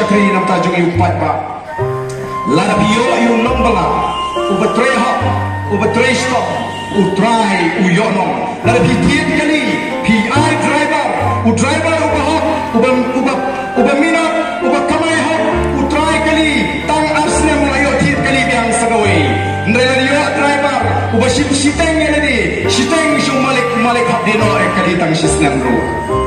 Chatri nam tajung yu pat ba la bio yu nombala ubetre ha ubetre stop utrai uyono la bi tiet kali pi ai driver driver ubamina ubakamai ha utrai kali tang arsne mulayo tiet kali biang sagawai ndrela driver ubashim siteng ngene di siteng shu malik hab dino kali tang sisnem ro